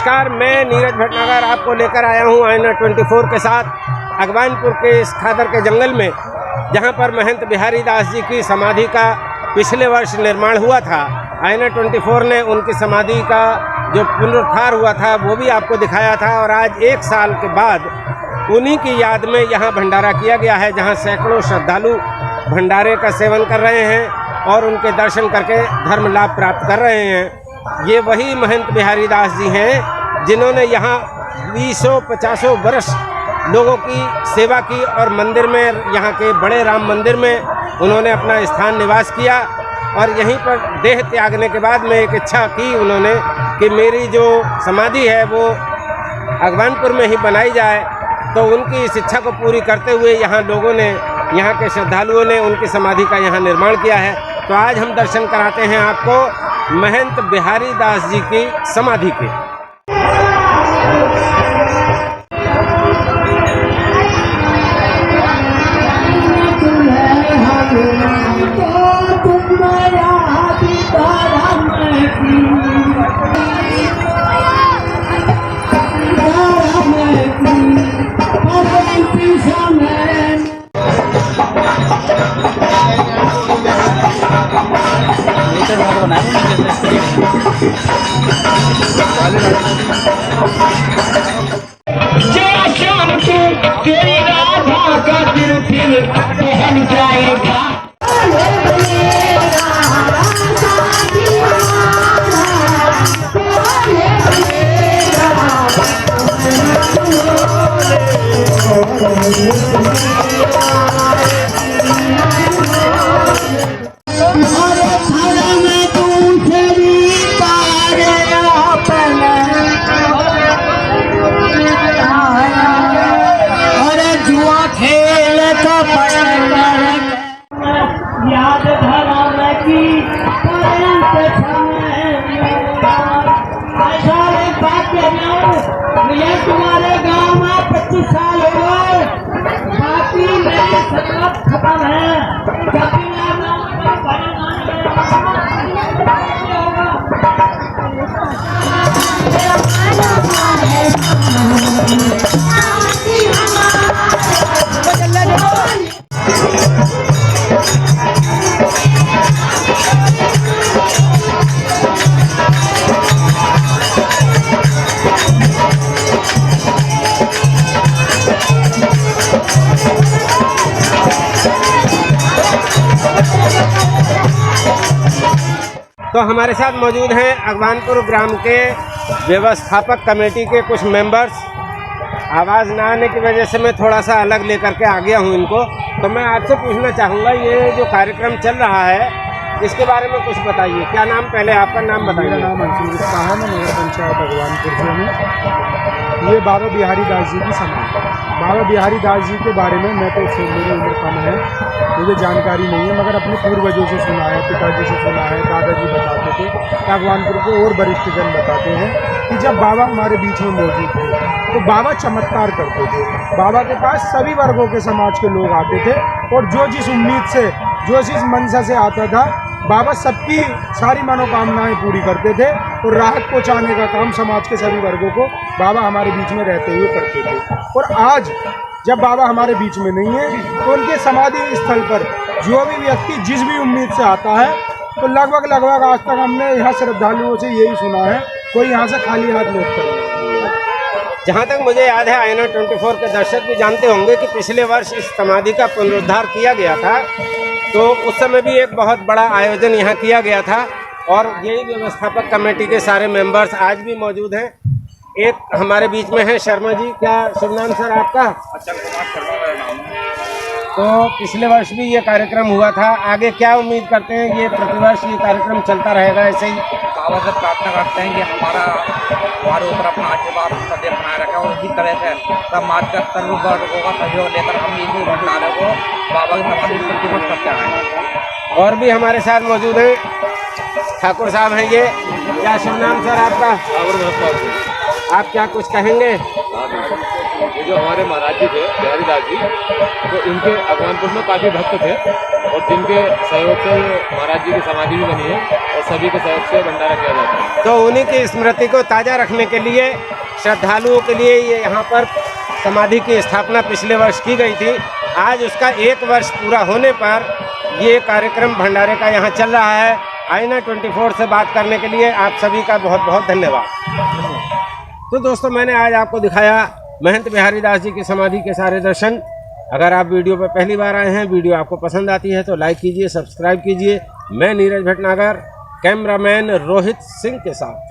नमस्कार, मैं नीरज भटनागर आपको लेकर आया हूं आईना 24 के साथ अगवानपुर के इस खादर के जंगल में, जहां पर महंत बिहारी दास जी की समाधि का पिछले वर्ष निर्माण हुआ था। आईना 24 ने उनकी समाधि का जो पुनरुद्धार हुआ था वो भी आपको दिखाया था, और आज 1 साल के बाद उन्हीं की याद में यहाँ भंडारा किया गया है, जहाँ सैकड़ों श्रद्धालु भंडारे का सेवन कर रहे हैं और उनके दर्शन करके धर्म लाभ प्राप्त कर रहे हैं। ये वही महंत बिहारी दास जी हैं जिन्होंने यहाँ 20-50 वर्ष लोगों की सेवा की और मंदिर में, यहाँ के बड़े राम मंदिर में उन्होंने अपना स्थान निवास किया। और यहीं पर देह त्यागने के बाद में एक इच्छा की उन्होंने कि मेरी जो समाधि है वो अगवानपुर में ही बनाई जाए। तो उनकी इस इच्छा को पूरी करते हुए यहाँ लोगों ने, यहाँ के श्रद्धालुओं ने उनकी समाधि का यहाँ निर्माण किया है। तो आज हम दर्शन कराते हैं आपको महंत बिहारी दास जी की समाधि के। जय श्याम तू तेरी राधा का दिल फिर बहन जाएगा। याद धरा की मुझे तुम्हारे गांव में 25 साल हो गए, बाकी मेरी सतत खत्म है। तो हमारे साथ मौजूद हैं अगवानपुर ग्राम के व्यवस्थापक कमेटी के कुछ मेंबर्स। आवाज़ ना आने की वजह से मैं थोड़ा सा अलग लेकर के आ गया हूं इनको। तो मैं आपसे पूछना चाहूँगा, ये जो कार्यक्रम चल रहा है इसके बारे में कुछ बताइए। क्या नाम, पहले आपका नाम बताइए। मेरा नाम अंशुल गुप्ता है, मैं नगर पंचायत अगवानपुर से हूँ। ये बाबा बिहारी दास जी की समाधि। बाबा बिहारी दास जी के बारे में मैं तो मेरी उम्र कम है, मुझे जानकारी नहीं है, मगर अपने पूर्वजों से सुना है, पिताजी से सुना है, दादाजी बताते थे। अगवानपुर के और वरिष्ठ जन बताते हैं कि जब बाबा हमारे बीच में मौजूद थे तो बाबा चमत्कार करते थे। बाबा के पास सभी वर्गों के समाज के लोग आते थे, और जो जिस उम्मीद से, जो जिस मंशा से आता था, बाबा सबकी सारी मनोकामनाएं पूरी करते थे और राहत पहुंचाने का काम समाज के सभी वर्गों को बाबा हमारे बीच में रहते हुए करते थे। और आज जब बाबा हमारे बीच में नहीं है तो उनके समाधि स्थल पर जो भी व्यक्ति जिस भी उम्मीद से आता है, तो लगभग आज तक हमने यहाँ श्रद्धालुओं से यही सुना है, कोई यहाँ से खाली हाथ लौट कर। जहाँ तक मुझे याद है, आईना 24 के दर्शक भी जानते होंगे कि पिछले वर्ष इस समाधि का पुनरुद्धार किया गया था। तो उस समय भी एक बहुत बड़ा आयोजन यहाँ किया गया था, और यही व्यवस्थापक कमेटी के सारे मेंबर्स आज भी मौजूद हैं। एक हमारे बीच में है शर्मा जी। क्या शुभ नाम सर आपका? अचल कुमार शर्मा मेरा नाम है। तो पिछले वर्ष भी ये कार्यक्रम हुआ था, आगे क्या उम्मीद करते हैं? ये प्रतिवर्ष ये कार्यक्रम चलता रहेगा ऐसे ही? बाबा से प्रार्थना करते हैं कि हमारे ऊपर अपना आशीर्वाद सदैव बनाए रखें, और इसी तरह से समाज का सर्व वर्गों का सहयोग लेकर हम इसी भंडारे को बाबा की समाधि प्रतिवर्ष करते हैं। और भी हमारे साथ मौजूद हैं ठाकुर साहब हैं ये। क्या शुभ नाम सर आपका? आप क्या कुछ कहेंगे? ये जो हमारे महाराज जी थे बिहारी दास जी, तो इनके अगवानपुर में काफ़ी भक्त थे और जिनके सहयोग से महाराज जी की समाधि भी बनी है और सभी के सहयोग से भंडारा किया जाता है। तो उन्हीं की स्मृति को ताज़ा रखने के लिए श्रद्धालुओं के लिए ये यहाँ पर समाधि की स्थापना पिछले वर्ष की गई थी। आज उसका 1 वर्ष पूरा होने पर ये कार्यक्रम भंडारे का यहाँ चल रहा है। आईना 24 से बात करने के लिए आप सभी का बहुत बहुत धन्यवाद। तो दोस्तों, मैंने आज आपको दिखाया महंत बिहारी दास जी की समाधि के सारे दर्शन। अगर आप वीडियो पर पहली बार आए हैं, वीडियो आपको पसंद आती है तो लाइक कीजिए, सब्सक्राइब कीजिए। मैं नीरज भटनागर, कैमरामैन रोहित सिंह के साथ।